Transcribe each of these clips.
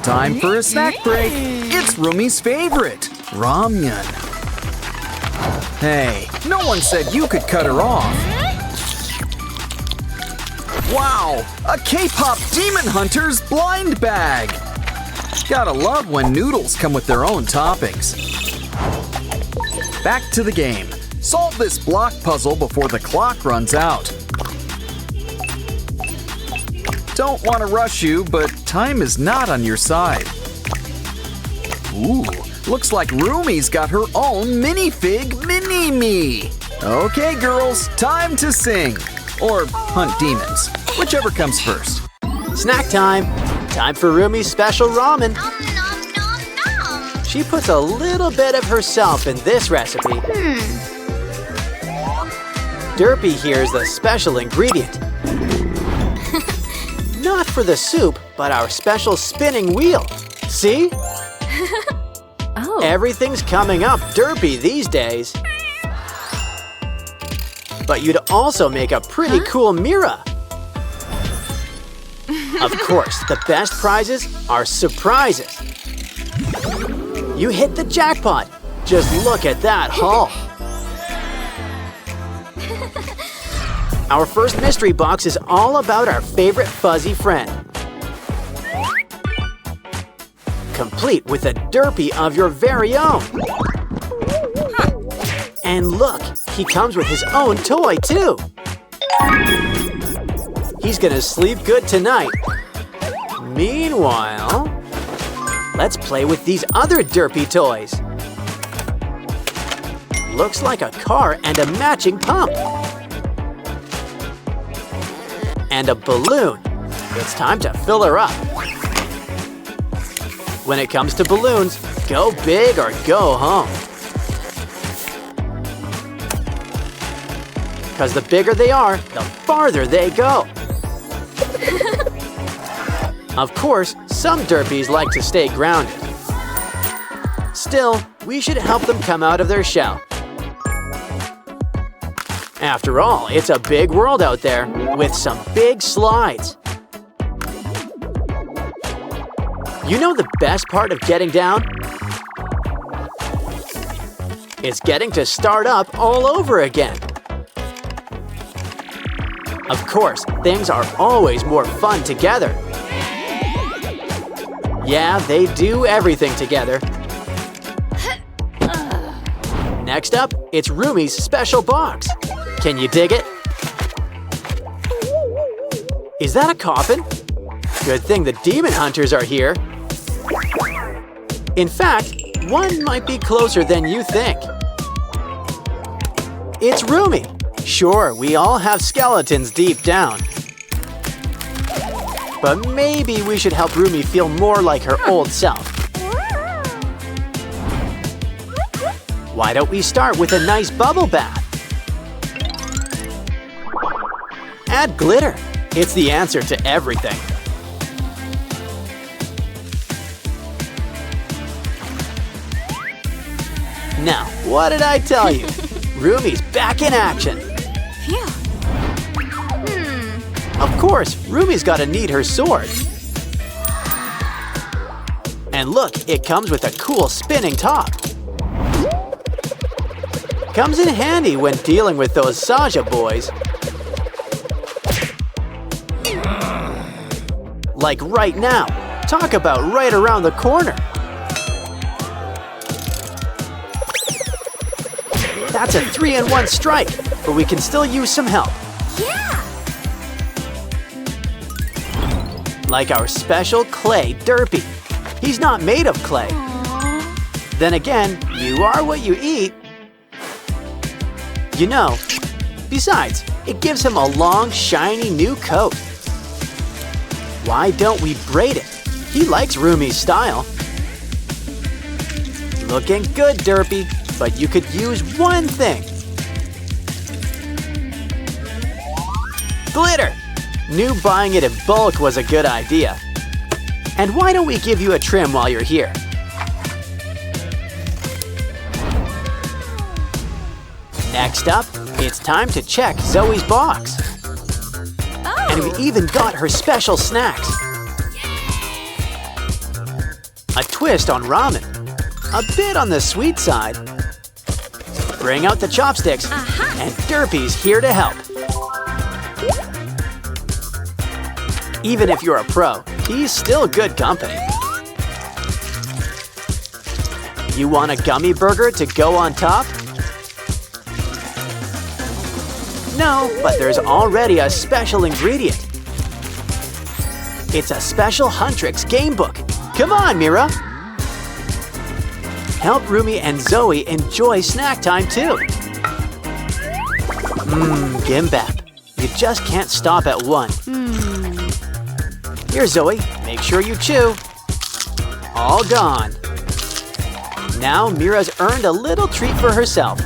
Time for a snack break. It's Rumi's favorite, ramen. Hey, no one said you could cut her off. Wow, a K-pop demon hunter's blind bag. Gotta love when noodles come with their own toppings. Back to the game. Solve this block puzzle before the clock runs out. Don't want to rush you, but time is not on your side. Ooh, looks like Rumi's got her own minifig mini-me. Okay, girls, time to sing. Or hunt demons, whichever comes first. Snack time. Time for Rumi's special ramen. She puts a little bit of herself in this recipe. Derpy here is the special ingredient. Not for the soup, but our special spinning wheel. See? Oh. Everything's coming up Derpy these days. But you'd also make a pretty cool Mira. Of course, the best prizes are surprises. You hit the jackpot. Just look at that haul. Our first mystery box is all about our favorite fuzzy friend. Complete with a Derpy of your very own. And look, he comes with his own toy too. He's gonna sleep good tonight. Meanwhile, let's play with these other Derpy toys. Looks like a car and a matching pump. And a balloon. It's time to fill her up. When it comes to balloons, go big or go home. Because the bigger they are, the farther they go. Of course, some Derpies like to stay grounded. Still, we should help them come out of their shell. After all, it's a big world out there with some big slides. You know the best part of getting down? It's getting to start up all over again. Of course, things are always more fun together. Yeah, they do everything together. Next up, it's Rumi's special box. Can you dig it? Is that a coffin? Good thing the demon hunters are here. In fact, one might be closer than you think. It's Rumi. Sure, we all have skeletons deep down. But maybe we should help Rumi feel more like her old self. Why don't we start with a nice bubble bath? Add glitter. It's the answer to everything. Now, what did I tell you? Rumi's back in action. Of course, Rumi's gotta need her sword. And look, it comes with a cool spinning top. Comes in handy when dealing with those Saja boys. Like right now. Talk about right around the corner. That's a 3-in-1 strike, but we can still use some help. Yeah! Like our special clay Derpy. He's not made of clay. Aww. Then again, you are what you eat. You know, besides, it gives him a long, shiny new coat. Why don't we braid it? He likes Rumi's style. Looking good, Derpy, but you could use one thing. Glitter! Knew buying it in bulk was a good idea. And why don't we give you a trim while you're here? Next up, it's time to check Zoe's box. Oh. And we even got her special snacks. twist on ramen. A bit on the sweet side. Bring out the chopsticks, and Derpy's here to help. Even if you're a pro, he's still good company. You want a gummy burger to go on top? No, but there's already a special ingredient. It's a special Huntrix game book. Come on, Mira. Help Rumi and Zoe enjoy snack time too. Gimbap. You just can't stop at one. Here, Zoe, make sure you chew. All gone. Now Mira's earned a little treat for herself.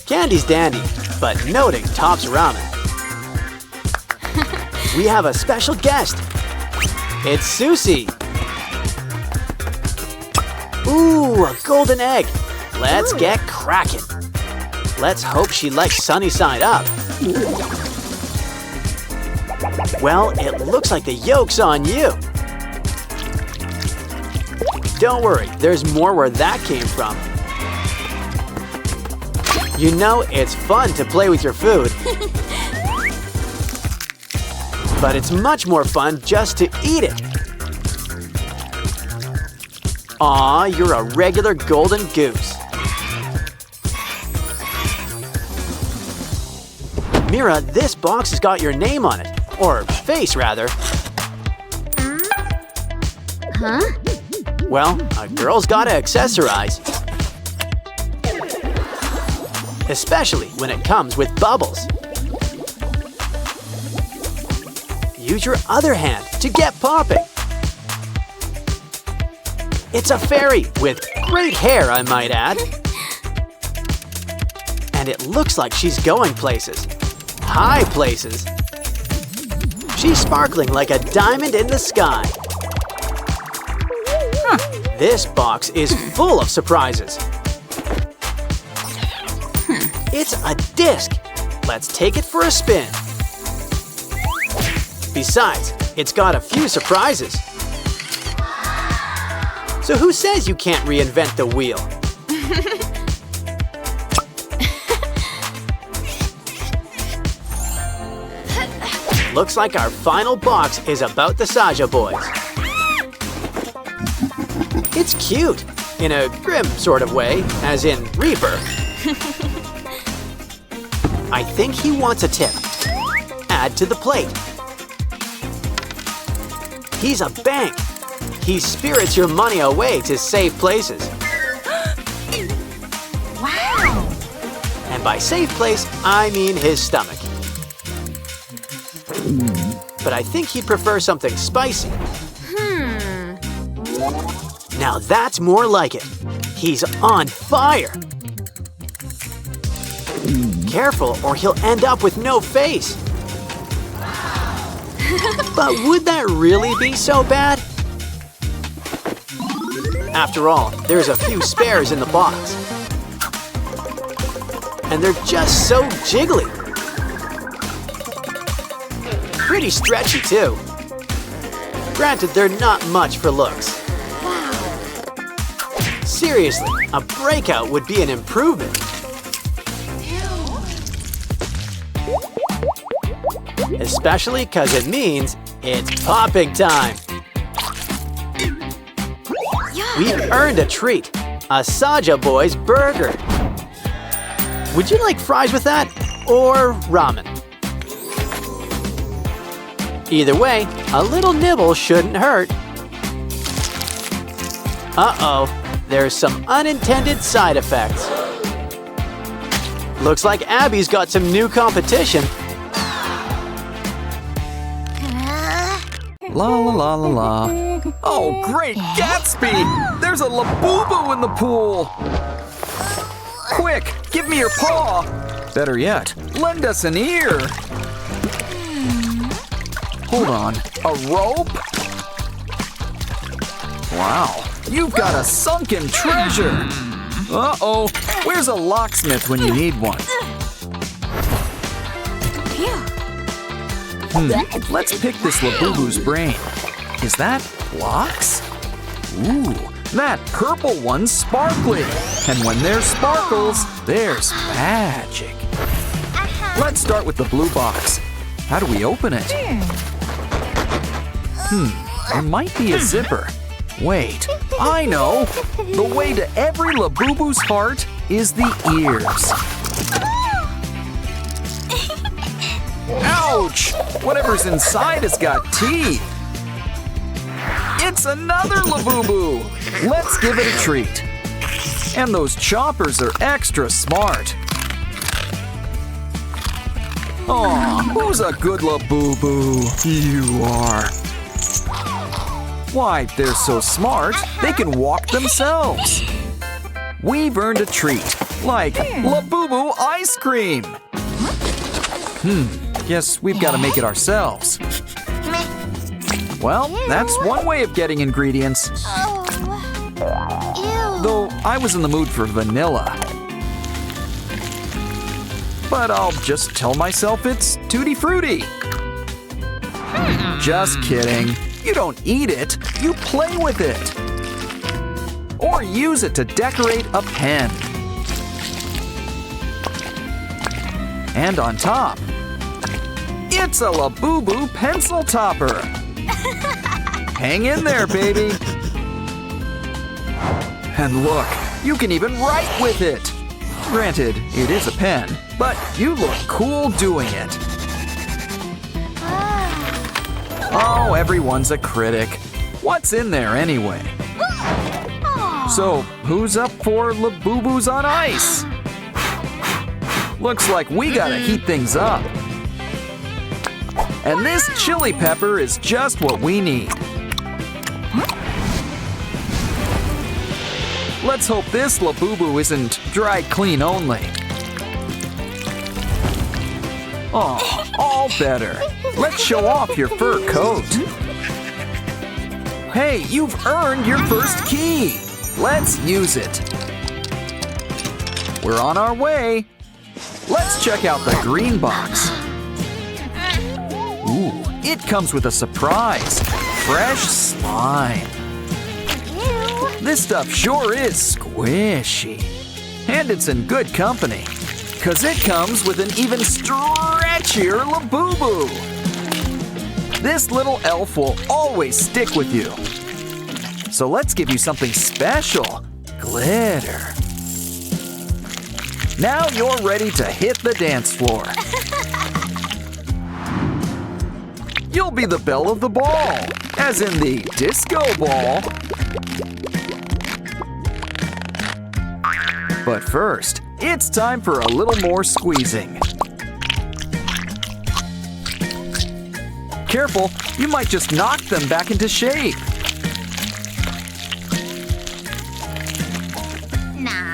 Candy's dandy, but noting tops ramen. We have a special guest. It's Sussie. Ooh, a golden egg. Let's get cracking. Let's hope she likes sunny side up. Well, it looks like the yolk's on you. Don't worry, there's more where that came from. You know, it's fun to play with your food. But it's much more fun just to eat it. Aw, you're a regular golden goose. Mira, this box has got your name on it. Or face, rather. Huh? Well, a girl's gotta accessorize. Especially when it comes with bubbles. Use your other hand to get popping. It's a fairy with great hair, I might add. And it looks like she's going places. High places. She's sparkling like a diamond in the sky. This box is full of surprises. It's a disc. Let's take it for a spin. Besides, it's got a few surprises. So who says you can't reinvent the wheel? Looks like our final box is about the Saja boys. It's cute, in a grim sort of way, as in Reaper. I think he wants a tip. Add to the plate. He's a bank. He spirits your money away to safe places. Wow! And by safe place, I mean his stomach. But I think he'd prefer something spicy. Now that's more like it. He's on fire. Careful or he'll end up with no face. But would that really be so bad? After all, there's a few spares in the box. And they're just so jiggly. Pretty stretchy too. Granted, they're not much for looks. Seriously, a breakout would be an improvement. Especially because it means it's popping time. We've earned a treat, a Saja Boys burger. Would you like fries with that, or ramen? Either way, a little nibble shouldn't hurt. Uh-oh, there's some unintended side effects. Looks like Abby's got some new competition. La la la la la. Oh, great Gatsby! There's a Labubu in the pool! Quick, give me your paw! Better yet, lend us an ear! Hold on, a rope? Wow, you've got a sunken treasure! Uh-oh, where's a locksmith when you need one? Let's pick this Labubu's brain. Is that blocks? Ooh, that purple one's sparkling. And when there's sparkles, there's magic. Let's start with the blue box. How do we open it? There might be a zipper. Wait, I know! The way to every Labubu's heart is the ears. Ouch! Whatever's inside has got teeth. It's another Labubu! Let's give it a treat. And those choppers are extra smart. Aw, who's a good Labubu? You are. Why, they're so smart, they can walk themselves. We've earned a treat, like Labubu ice cream. Guess we've got to make it ourselves. Well, that's one way of getting ingredients. Though I was in the mood for vanilla. But I'll just tell myself it's tutti frutti. Just kidding. You don't eat it, you play with it. Or use it to decorate a pen. And on top, it's a Labubu pencil topper. Hang in there, baby. And look, you can even write with it. Granted, it is a pen, but you look cool doing it. Oh, everyone's a critic. What's in there anyway? So, who's up for Labubus on ice? Looks like we gotta heat things up. And this chili pepper is just what we need. Let's hope this Labubu isn't dry clean only. Oh, all better. Let's show off your fur coat. Hey, you've earned your first key. Let's use it. We're on our way. Let's check out the green box. Ooh, it comes with a surprise. Fresh slime. This stuff sure is squishy. And it's in good company, because it comes with an even stretchier Labubu. This little elf will always stick with you. So let's give you something special. Glitter. Now you're ready to hit the dance floor. You'll be the belle of the ball, as in the disco ball. But first, it's time for a little more squeezing. Careful, you might just knock them back into shape.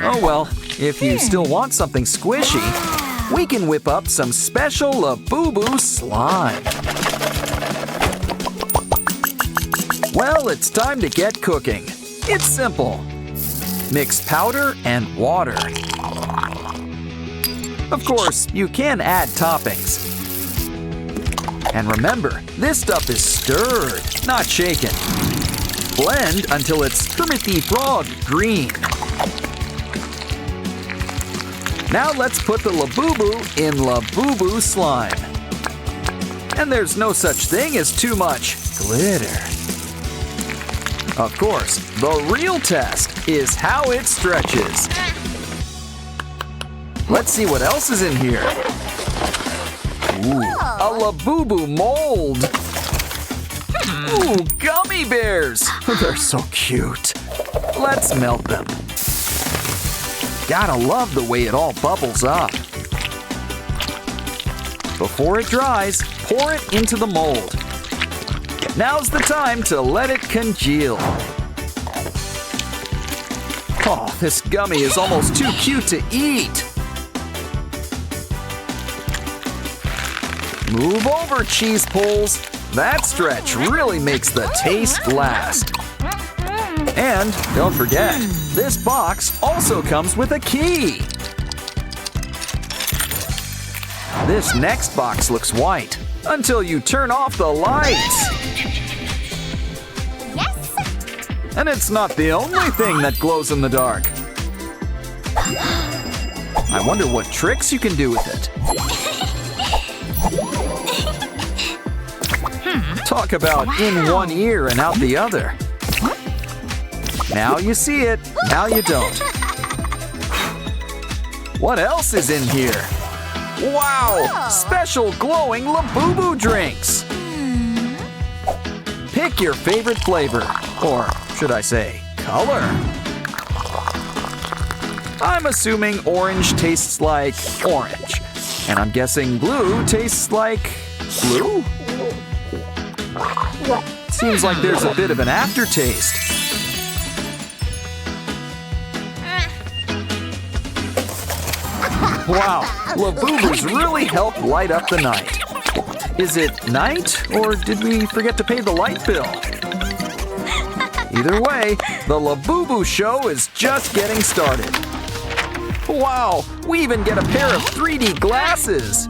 Oh well, if you still want something squishy, we can whip up some special Labubu slime. Well, it's time to get cooking. It's simple. Mix powder and water. Of course, you can add toppings. And remember, this stuff is stirred, not shaken. Blend until it's Kermit Frog green. Now let's put the Labubu in Labubu slime. And there's no such thing as too much glitter. Of course, the real test is how it stretches. Let's see what else is in here. Ooh, a Labubu mold. Ooh, gummy bears. They're so cute. Let's melt them. Gotta love the way it all bubbles up. Before it dries, pour it into the mold. Now's the time to let it congeal. Oh, this gummy is almost too cute to eat. Move over, cheese pulls. That stretch really makes the taste last. And don't forget, this box also comes with a key. This next box looks white until you turn off the lights. Yes, And it's not the only thing that glows in the dark. I wonder what tricks you can do with it. Talk about in one ear and out the other. Now you see it, now you don't. What else is in here? Wow! Special glowing Labubu drinks! Pick your favorite flavor, or should I say, color. I'm assuming orange tastes like orange, and I'm guessing blue tastes like blue? Seems like there's a bit of an aftertaste. Wow, Labubus really help light up the night. Is it night, or did we forget to pay the light bill? Either way, the Labubu show is just getting started. Wow, we even get a pair of 3D glasses.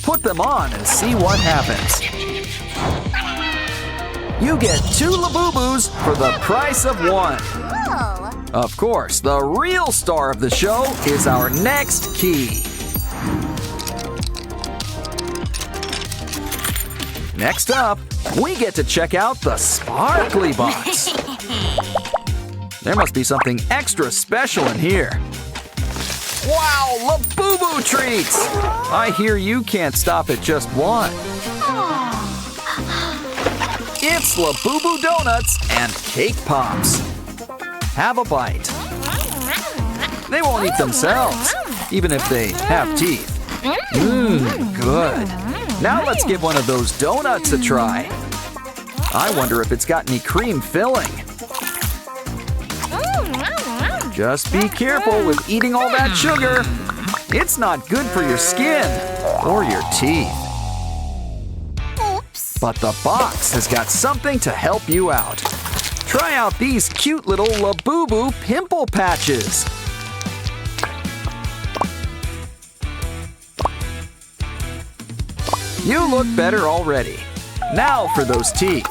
Put them on and see what happens. You get 2 Labubus for the price of 1. Of course, the real star of the show is our next key. Next up, we get to check out the sparkly box. There must be something extra special in here. Wow, Labubu treats! I hear you can't stop at just one. It's Labubu donuts and cake pops. Have a bite. They won't eat themselves, even if they have teeth. Good. Now let's give one of those donuts a try. I wonder if it's got any cream filling. Just be careful with eating all that sugar. It's not good for your skin or your teeth. But the box has got something to help you out. Try out these cute little Labubu pimple patches. You look better already. Now for those teeth.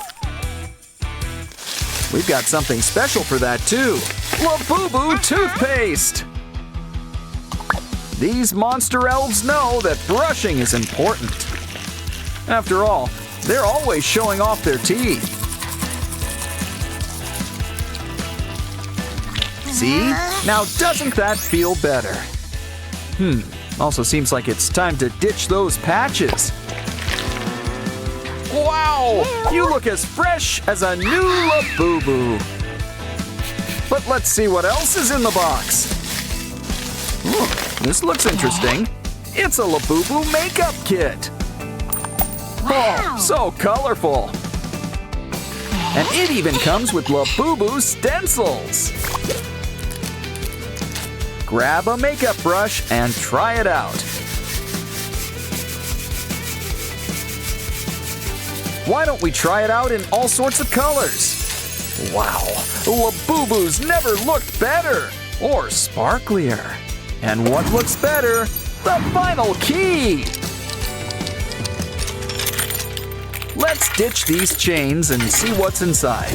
We've got something special for that too. Labubu toothpaste! These monster elves know that brushing is important. After all, they're always showing off their teeth. See? Now doesn't that feel better? Also seems like it's time to ditch those patches. Wow! You look as fresh as a new Labubu. But let's see what else is in the box. Ooh, this looks interesting. It's a Labubu makeup kit. Oh, so colorful. And it even comes with Labubu stencils. Grab a makeup brush and try it out. Why don't we try it out in all sorts of colors? Wow, Labubu's never looked better or sparklier. And what looks better? The final key! Let's ditch these chains and see what's inside.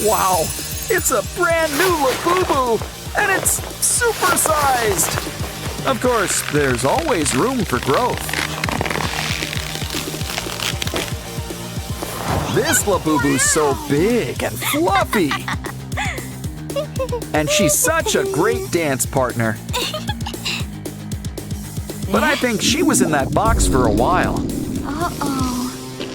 Wow, it's a brand new Labubu, and it's supersized! Of course, there's always room for growth. This Labubu's so big and fluffy. And she's such a great dance partner. But I think she was in that box for a while.